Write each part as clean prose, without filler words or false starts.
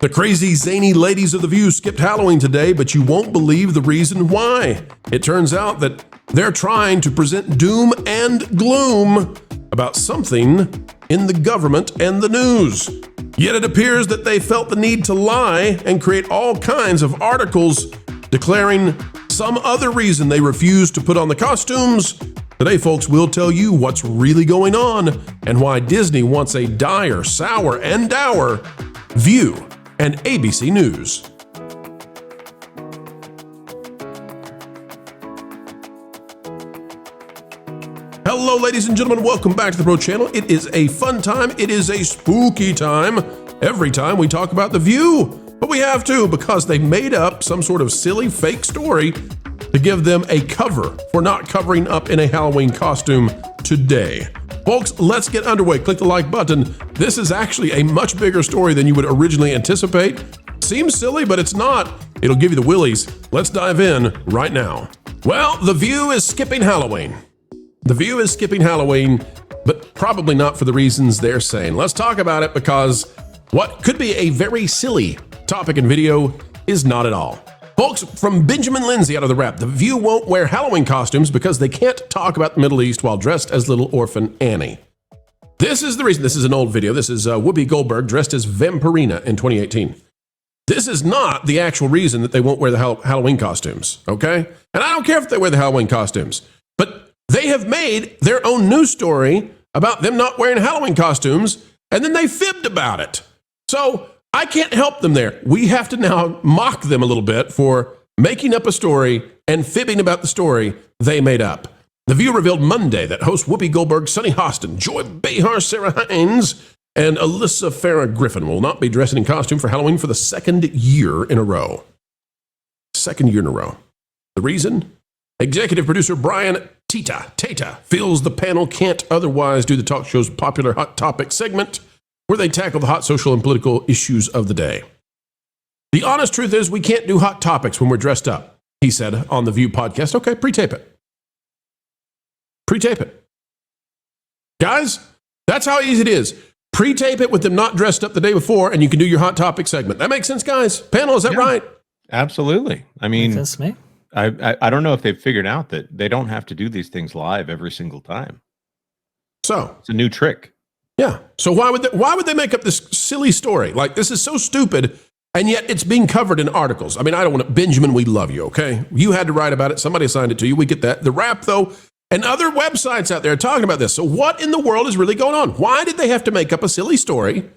The crazy, zany ladies of The View skipped Halloween today, but you won't believe the reason why. It turns out that they're trying to present doom and gloom about something in the government and the news. Yet it appears that they felt the need to lie and create all kinds of articles declaring some other reason they refused to put on the costumes. Today, folks, we'll tell you what's really going on and why Disney wants a dire, sour, and dour View and ABC News. Hello, ladies and gentlemen. Welcome back to the Pro Channel. It is a fun time. It is a spooky time. Every time we talk about The View. But we have to, because they made up some sort of silly fake story to give them a cover for not covering up in a Halloween costume today. Folks, let's get underway. Click the like button. This is actually a much bigger story than you would originally anticipate. Seems silly, but it's not. It'll give you the willies. Let's dive in right now. Well, The View is skipping Halloween. The View is skipping Halloween, but probably not for the reasons they're saying. Let's talk about it, because what could be a very silly topic and video is not at all. Folks, from Benjamin Lindsay out of The Wrap, The View won't wear Halloween costumes because they can't talk about the Middle East while dressed as little orphan Annie. This is the reason. This is an old video. This is Whoopi Goldberg dressed as Vampirina in 2018. This is not the actual reason that they won't wear the Halloween costumes, okay? And I don't care if they wear the Halloween costumes, but they have made their own news story about them not wearing Halloween costumes, and then they fibbed about it. So I can't help them there. We have to now mock them a little bit for making up a story and fibbing about the story they made up. The View revealed Monday that host Whoopi Goldberg, Sunny Hostin, Joy Behar, Sarah Hines, and Alyssa Farah Griffin will not be dressed in costume for Halloween for the second year in a row. Second year in a row. The reason? Executive producer Brian Tata feels the panel can't otherwise do the talk show's popular Hot Topic segment, where they tackle the hot social and political issues of the day. The honest truth is we can't do hot topics when we're dressed up, he said on the View podcast. Okay, pre-tape it. Pre-tape it. Guys, that's how easy it is. Pre-tape it with them not dressed up the day before, and you can do your hot topic segment. That makes sense, guys? Panel, is that right? Absolutely. I mean, that's me. I don't know if they've figured out that they don't have to do these things live every single time. So it's a new trick. Yeah. So why would they make up this silly story? Like, this is so stupid, and yet it's being covered in articles. I mean, I don't want to. Benjamin, we love you, okay? You had to write about it. Somebody assigned it to you. We get that. The Wrap, though, and other websites out there are talking about this. So what in the world is really going on? Why did they have to make up a silly story,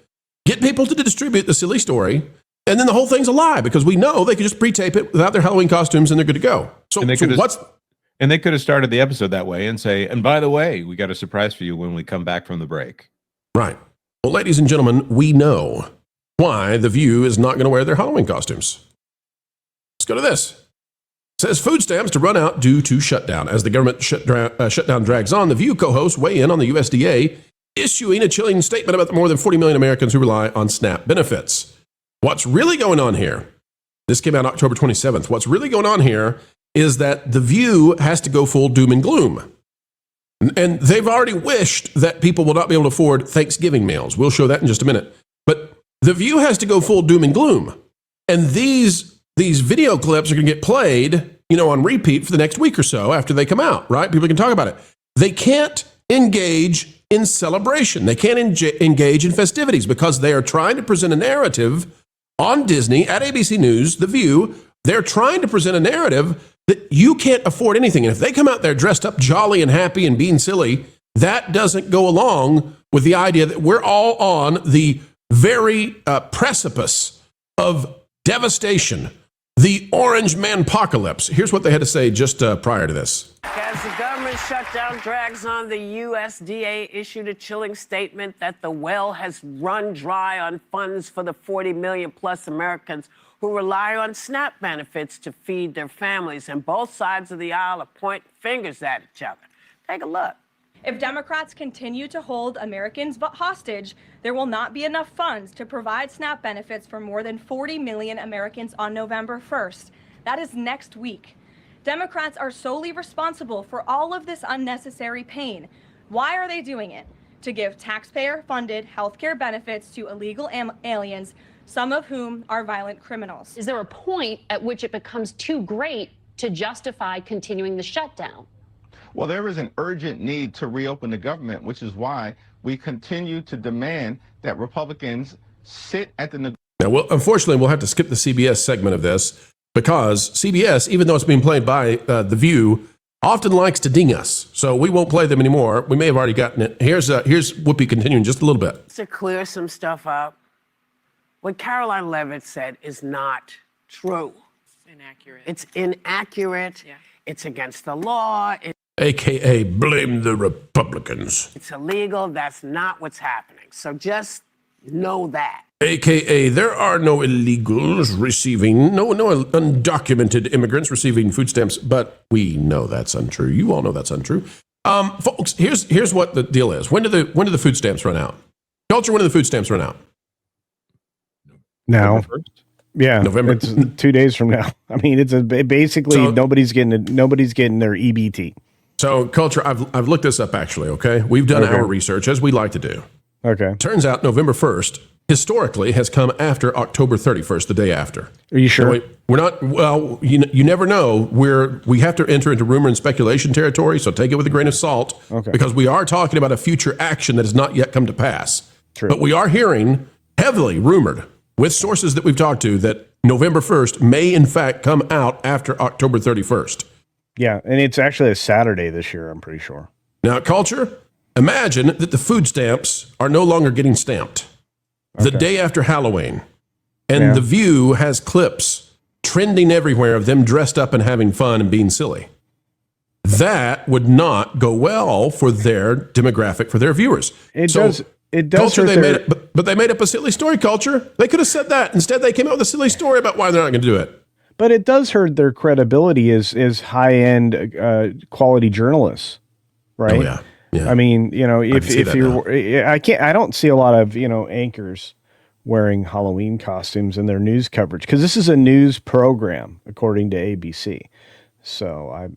get people to distribute the silly story, and then the whole thing's a lie? Because we know they could just pre-tape it without their Halloween costumes and they're good to go. And they could have started the episode that way and say, and by the way, we got a surprise for you when we come back from the break. Right. Well, ladies and gentlemen, we know why The View is not going to wear their Halloween costumes. Let's go to this. It says food stamps to run out due to shutdown. As the government shutdown drags on, The View co-hosts weigh in on the USDA issuing a chilling statement about the more than 40 million Americans who rely on SNAP benefits. What's really going on here? This came out October 27th. What's really going on here is that The View has to go full doom and gloom. And they've already wished that people will not be able to afford Thanksgiving meals. We'll show that in just a minute. But The View has to go full doom and gloom. And these video clips are going to get played, on repeat for the next week or so after they come out, right? People can talk about it. They can't engage in celebration. They can't engage in festivities because they are trying to present a narrative on Disney, at ABC News, The View. They're trying to present a narrative that you can't afford anything. And if they come out there dressed up jolly and happy and being silly, that doesn't go along with the idea that we're all on the very precipice of devastation, the orange manpocalypse. Here's what they had to say just prior to this. As the government shutdown drags on, the USDA issued a chilling statement that the well has run dry on funds for the 40 million plus Americans who rely on SNAP benefits to feed their families. And both sides of the aisle are pointing fingers at each other. Take a look. If Democrats continue to hold Americans hostage, there will not be enough funds to provide SNAP benefits for more than 40 million Americans on November 1st. That is next week. Democrats are solely responsible for all of this unnecessary pain. Why are they doing it? To give taxpayer-funded health care benefits to illegal aliens, some of whom are violent criminals. Is there a point at which it becomes too great to justify continuing the shutdown? Well, there is an urgent need to reopen the government, which is why we continue to demand that Republicans sit at the Now, well, unfortunately, we'll have to skip the CBS segment of this because CBS, even though it's being played by The View, often likes to ding us. So we won't play them anymore. We may have already gotten it. Here's Whoopi continuing just a little bit. To clear some stuff up, what Caroline Levitt said is not true. Inaccurate. It's inaccurate. Yeah. It's against the law. AKA blame the Republicans. It's illegal. That's not what's happening. So just know that. AKA there are no illegals receiving, no undocumented immigrants receiving food stamps, but we know that's untrue. You all know that's untrue. Folks, here's what the deal is. When do the food stamps run out? Culture, when do the food stamps run out? Now. Yeah, November. It's 2 days from now. I mean, it's basically nobody's getting their EBT. So, Culture, I've looked this up actually. Okay, we've done our research as we like to do. Okay. Turns out November 1st historically has come after October 31st, the day after. Are you sure? We're not. Well, you never know. We have to enter into rumor and speculation territory. So take it with a grain of salt. Okay. Because we are talking about a future action that has not yet come to pass. True. But we are hearing heavily rumored with sources that we've talked to that November 1st may in fact come out after October 31st. Yeah, and it's actually a Saturday this year, I'm pretty sure. Now, Culture, imagine that the food stamps are no longer getting stamped the day after Halloween. And The View has clips trending everywhere of them dressed up and having fun and being silly. That would not go well for their demographic, for their viewers. It does Culture, hurt but they made up a silly story, Culture. They could have said that. Instead, they came out with a silly story about why they're not going to do it. But it does hurt their credibility as high-end quality journalists, right? Oh, yeah. Yeah. I mean, if I don't see a lot of, anchors wearing Halloween costumes in their news coverage because this is a news program, according to ABC. So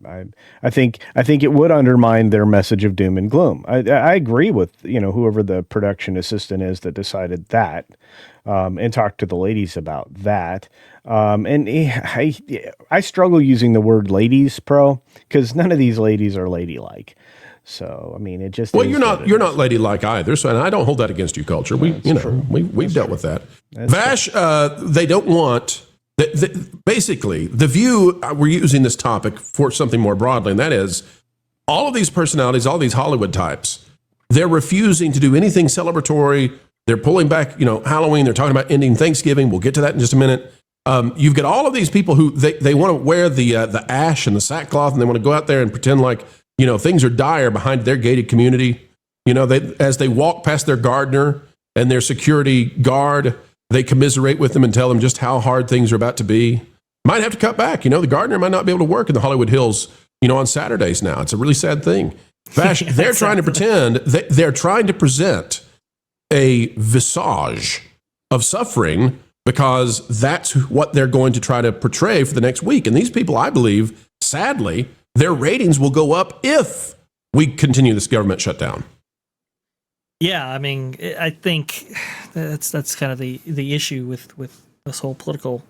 I think it would undermine their message of doom and gloom. I agree with whoever the production assistant is that decided that, and talked to the ladies about that. And I struggle using the word ladies pro because none of these ladies are ladylike. So I mean, it just you're not ladylike either. So and I don't hold that against you, Culture. We've dealt with that. Vash, they don't want. Basically, The View, we're using this topic for something more broadly, and that is all of these personalities, all these Hollywood types, they're refusing to do anything celebratory. They're pulling back, Halloween. They're talking about ending Thanksgiving. We'll get to that in just a minute. You've got all of these people who they want to wear the ash and the sackcloth, and they want to go out there and pretend like, things are dire behind their gated community. As they walk past their gardener and their security guard, they commiserate with them and tell them just how hard things are about to be. Might have to cut back. The gardener might not be able to work in the Hollywood Hills, on Saturdays now. It's a really sad thing. Vash, they're trying to pretend, they're trying to present a visage of suffering because that's what they're going to try to portray for the next week. And these people, I believe, sadly, their ratings will go up if we continue this government shutdown. Yeah, I mean, I think that's kind of the issue with this whole political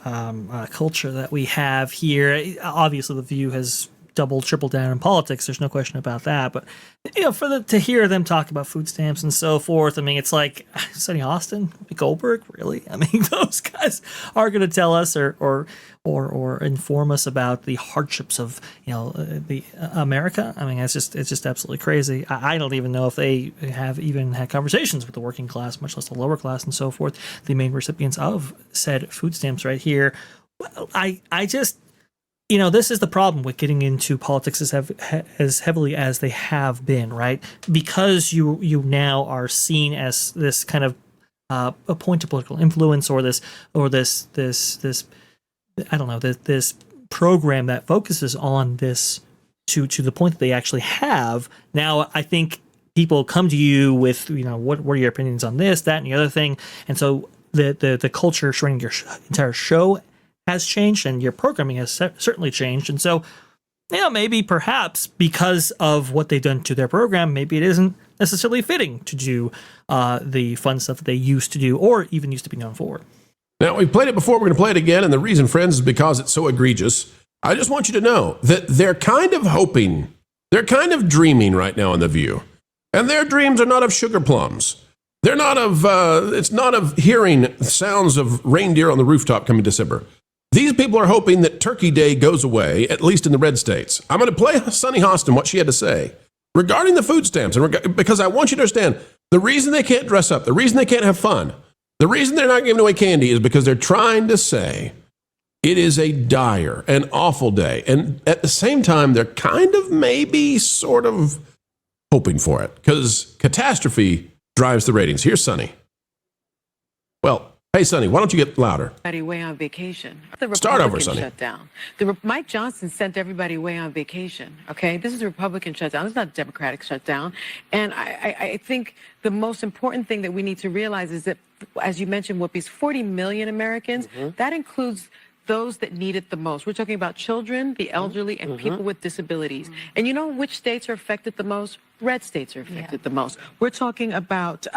culture that we have here. Obviously, The View has double, triple down in politics. There's no question about that. But to hear them talk about food stamps and so forth, I mean, it's like Sonny Austin, Goldberg, really? I mean, those guys are going to tell us or inform us about the hardships of the America. I mean, it's just absolutely crazy. I don't even know if they have even had conversations with the working class, much less the lower class and so forth. The main recipients of said food stamps right here. I just. This is the problem with getting into politics as heavily as they have been, right? Because you now are seen as this kind of a point of political influence, or this I don't know, this program that focuses on this to the point that they actually have. Now, I think people come to you with what are your opinions on this, that, and the other thing, and so the culture surrounding your entire show has changed, and your programming has certainly changed. And so, maybe perhaps because of what they've done to their program, maybe it isn't necessarily fitting to do the fun stuff that they used to do or even used to be known for. Now, we've played it before. We're going to play it again. And the reason, friends, is because it's so egregious. I just want you to know that they're kind of hoping, they're kind of dreaming right now on The View. And their dreams are not of sugar plums. They're not of, it's not of hearing sounds of reindeer on the rooftop coming December. These people are hoping that Turkey Day goes away, at least in the red states. I'm going to play Sunny Hostin, what she had to say regarding the food stamps. And because I want you to understand, the reason they can't dress up, the reason they can't have fun, the reason they're not giving away candy is because they're trying to say it is a dire and awful day. And at the same time, they're kind of maybe sort of hoping for it because catastrophe drives the ratings. Here's Sunny. Well, hey, Sunny, why don't you get louder? Everybody away on vacation. The Start over, Republican Sunny. shutdown. Mike Johnson sent everybody away on vacation. Okay, this is a Republican shutdown. It's not a Democratic shutdown. And I think the most important thing that we need to realize is that, as you mentioned, Whoopi's 40 million Americans. That includes those that need it the most. We're talking about children, the elderly, and people with disabilities. And you know which states are affected the most? Red states are affected the most. We're talking about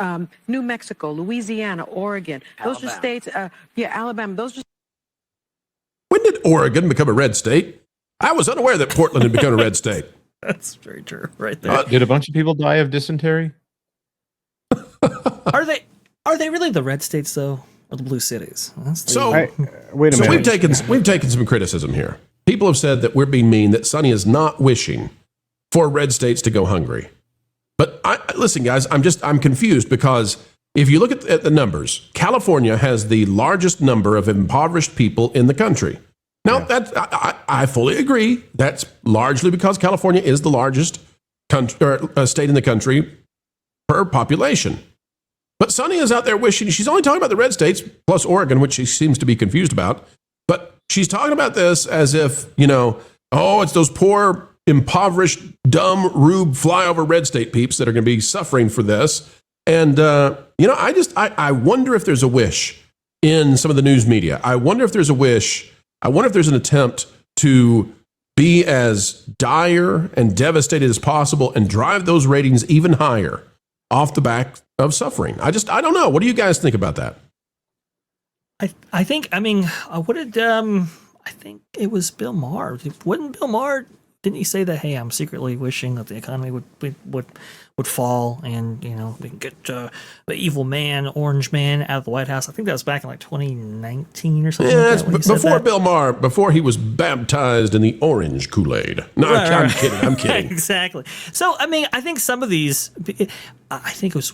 New Mexico, Louisiana, Oregon. Those are states, Alabama. Those are. When did Oregon become a red state? I was unaware that Portland had become a red state. That's very true, right there. Did a bunch of people die of dysentery? Are they really the red states though, or the blue cities? Wait a minute. We've taken some criticism here. People have said that we're being mean, that Sunny is not wishing for red states to go hungry. But listen, guys, I'm confused because if you look at the numbers, California has the largest number of impoverished people in the country. Now, I fully agree. That's largely because California is the largest state in the country per population. But Sunny is out there wishing, she's only talking about the red states, plus Oregon, which she seems to be confused about. But she's talking about this as if, it's those poor, impoverished, dumb, rube, flyover red state peeps that are going to be suffering for this. And, I wonder if there's a wish in some of the news media. I wonder if there's a wish. I wonder if there's an attempt to be as dire and devastated as possible and drive those ratings even higher off the back of suffering. I don't know. What do you guys think about that? I think it was Bill Maher. Wouldn't Bill Maher, didn't he say that, hey, I'm secretly wishing that the economy would fall and, we can get the evil man, Orange Man out of the White House? I think that was back in like 2019 or something. Yeah, like that, before Bill Maher, before he was baptized in the orange Kool-Aid. No, I'm kidding. I'm kidding. Exactly. So, I think some of these, I think it was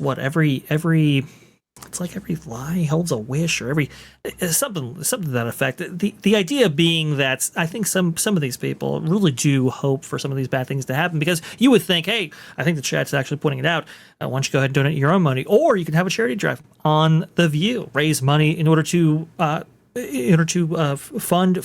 it's like every lie holds a wish, or something to that effect. The idea being that I think some of these people really do hope for some of these bad things to happen, because you would think, hey, I think the chat's actually pointing it out. Why don't you go ahead and donate your own money, or you can have a charity drive on The View, raise money in order to fund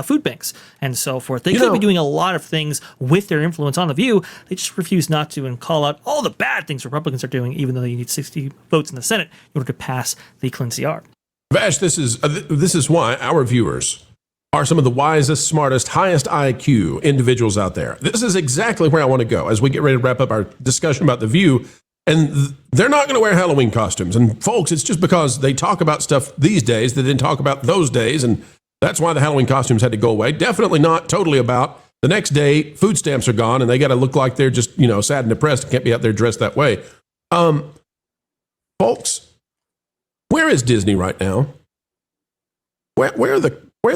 food banks and so forth. They could be doing a lot of things with their influence on The View. They just refuse not to and call out all the bad things Republicans are doing, even though they need 60 votes in the Senate in order to pass the Clean CR. Vash, this is why our viewers are some of the wisest, smartest, highest IQ individuals out there. This is exactly where I want to go as we get ready to wrap up our discussion about The View. And they're not going to wear Halloween costumes. And folks, it's just because they talk about stuff these days that they didn't talk about those days. And that's why the Halloween costumes had to go away. Definitely not totally about the next day food stamps are gone and they got to look like they're just, sad and depressed and can't be out there dressed that way. Folks, where is Disney right now? Where are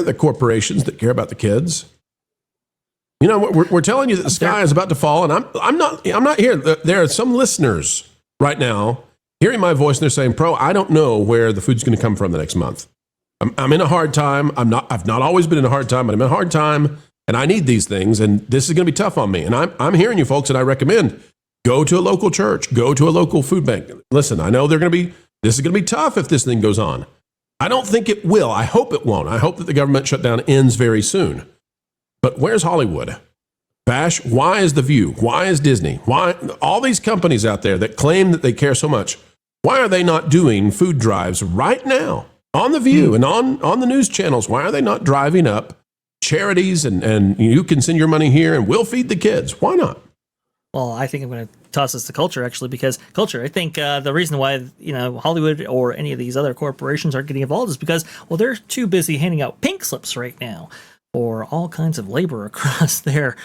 the corporations that care about the kids? We're telling you that the sky is about to fall, and I'm not here. There are some listeners right now hearing my voice, and they're saying, "Pro, I don't know where the food's going to come from the next month. I'm in a hard time. I've not always been in a hard time, but I'm in a hard time, and I need these things, and this is going to be tough on me." And I'm hearing you folks, and I recommend go to a local church, go to a local food bank. Listen, I know this is going to be tough if this thing goes on. I don't think it will. I hope it won't. I hope that the government shutdown ends very soon. But where's Hollywood? Vash, why is The View? Why is Disney? Why all these companies out there that claim that they care so much? Why are they not doing food drives right now on The View and on the news channels? Why are they not driving up charities and you can send your money here and we'll feed the kids? Why not? Well, I think I'm going to toss this to culture, actually, because culture, I think the reason why, Hollywood or any of these other corporations aren't getting involved is because, well, they're too busy handing out pink slips right now for all kinds of labor across their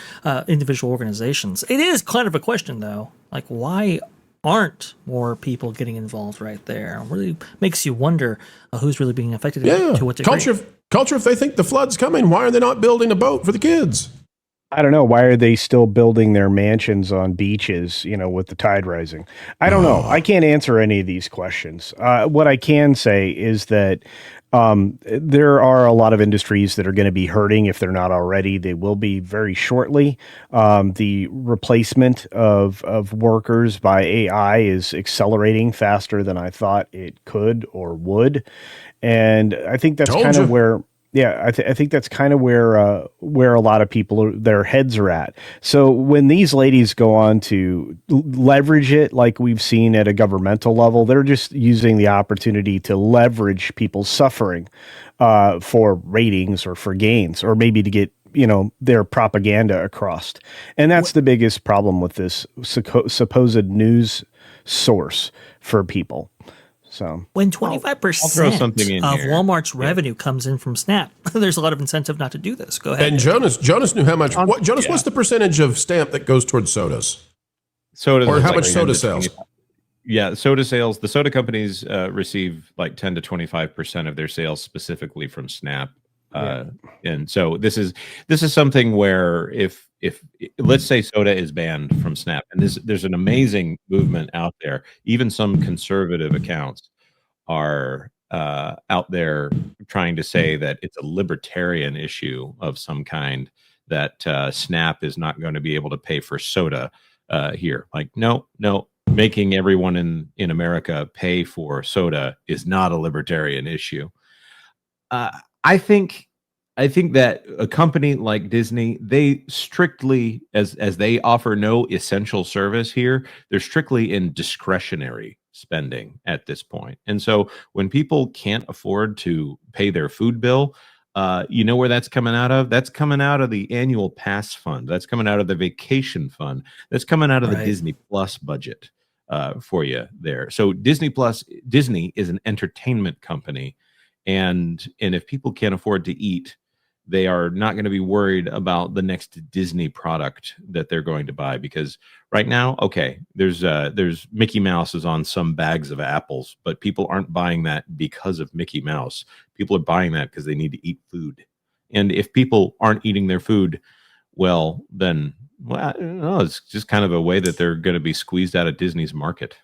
individual organizations. It is kind of a question, though. Like, why aren't more people getting involved right there? It really makes you wonder who's really being affected to what degree. Culture, if they think the flood's coming, why are they not building a boat for the kids? I don't know. Why are they still building their mansions on beaches, with the tide rising? I don't know. I can't answer any of these questions. What I can say is that there are a lot of industries that are going to be hurting if they're not already. They will be very shortly. The replacement of workers by AI is accelerating faster than I thought it could or would. And I think that's kind of where... Yeah, I think that's kind of where a lot of people their heads are at. So when these ladies go on to leverage it, like we've seen at a governmental level, they're just using the opportunity to leverage people's suffering for ratings or for gains, or maybe to get their propaganda across. And that's the biggest problem with this supposed news source for people. So when 25% of Walmart's revenue comes in from Snap, there's a lot of incentive not to do this. Go ahead. And Jonas knew how much. What's the percentage of stamp that goes towards sodas? Sodas, or how much soda sales? Yeah, soda sales. The soda companies receive like 10 to 25% of their sales specifically from Snap. And so this is something where if let's say soda is banned from Snap, and there's an amazing movement out there. Even some conservative accounts are out there trying to say that it's a libertarian issue of some kind, that Snap is not going to be able to pay for soda here. Like, no, making everyone in America pay for soda is not a libertarian issue. I think that a company like Disney, they strictly, as they offer no essential service here, they're strictly in discretionary spending at this point. And so when people can't afford to pay their food bill, where that's coming out of? That's coming out of the annual pass fund. That's coming out of the vacation fund. That's coming out of the Disney Plus budget for you there. So Disney is an entertainment company. And if people can't afford to eat, they are not going to be worried about the next Disney product that they're going to buy, because right now, okay, there's Mickey Mouse is on some bags of apples, but people aren't buying that because of Mickey Mouse. People are buying that because they need to eat food. And if people aren't eating their food, then it's just kind of a way that they're going to be squeezed out of Disney's market.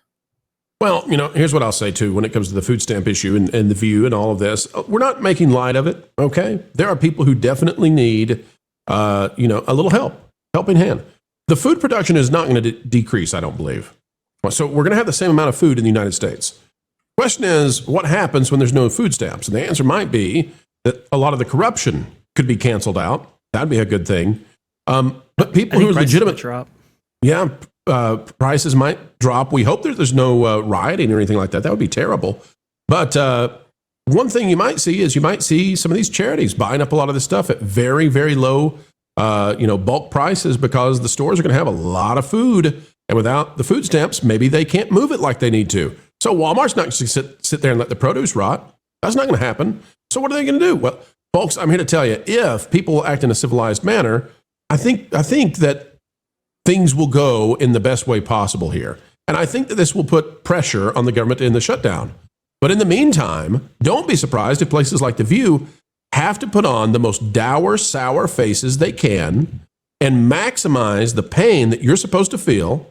Well, here's what I'll say, too, when it comes to the food stamp issue and the View and all of this. We're not making light of it, okay? There are people who definitely need, a little helping hand. The food production is not going to decrease, I don't believe. So we're going to have the same amount of food in the United States. Question is, what happens when there's no food stamps? And the answer might be that a lot of the corruption could be canceled out. That'd be a good thing. But people who are legitimate... Drop. Yeah, prices might drop. We hope that there's no rioting or anything like that. That would be terrible. But one thing you might see some of these charities buying up a lot of this stuff at very, very low, bulk prices, because the stores are going to have a lot of food. And without the food stamps, maybe they can't move it like they need to. So Walmart's not going to sit there and let the produce rot. That's not going to happen. So what are they going to do? Well, folks, I'm here to tell you, if people act in a civilized manner, I think that things will go in the best way possible here. And I think that this will put pressure on the government in the shutdown. But in the meantime, don't be surprised if places like The View have to put on the most dour, sour faces they can and maximize the pain that you're supposed to feel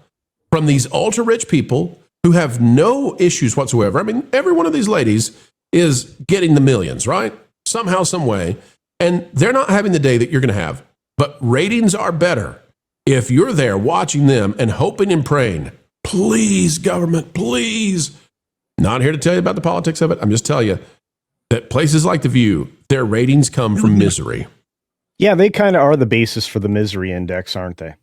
from these ultra-rich people who have no issues whatsoever. I mean, every one of these ladies is getting the millions, right? Somehow, some way. And they're not having the day that you're going to have. But ratings are better if you're there watching them and hoping and praying, please, government, please. Not here to tell you about the politics of it. I'm just telling you that places like The View, their ratings come from misery. Yeah, they kind of are the basis for the misery index, aren't they?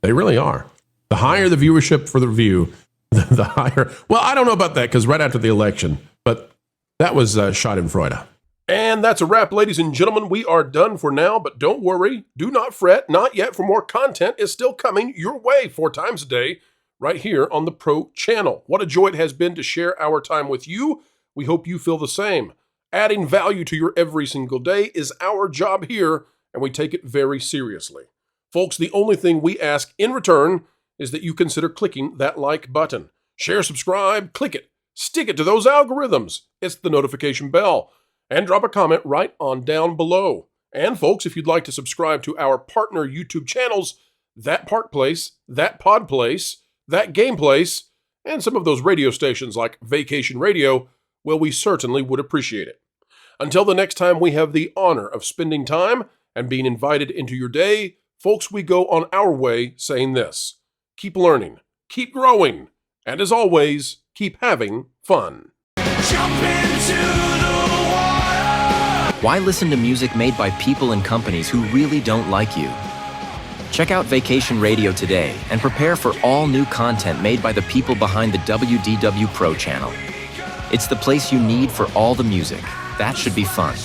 They really are. The higher the viewership for The View, the higher. Well, I don't know about that, because right after the election, but that was Schadenfreude. And that's a wrap, ladies and gentlemen. We are done for now, but don't worry. Do not fret. Not yet, for more content is still coming your way 4 times a day right here on the Pro Channel. What a joy it has been to share our time with you. We hope you feel the same. Adding value to your every single day is our job here, and we take it very seriously. Folks, the only thing we ask in return is that you consider clicking that like button. Share, subscribe, click it. Stick it to those algorithms. It's the notification bell. And drop a comment right on down below. And folks, if you'd like to subscribe to our partner YouTube channels, That Park Place, That Pod Place, That Game Place, and some of those radio stations like Vacation Radio, well, we certainly would appreciate it. Until the next time we have the honor of spending time and being invited into your day, folks, we go on our way saying this: keep learning, keep growing, and as always, keep having fun. Jump into the water. Why listen to music made by people and companies who really don't like you? Check out Vacation Radio today and prepare for all new content made by the people behind the WDW Pro Channel. It's the place you need for all the music. That should be fun.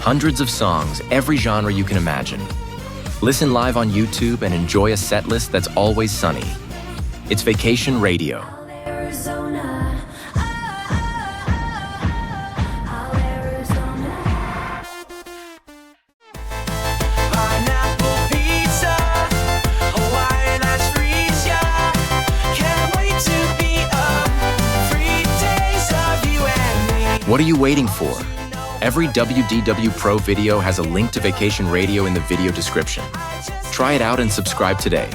Hundreds of songs, every genre you can imagine. Listen live on YouTube and enjoy a set list that's always sunny. It's Vacation Radio. What are you waiting for? Every WDW Pro video has a link to Vacation Radio in the video description. Try it out and subscribe today.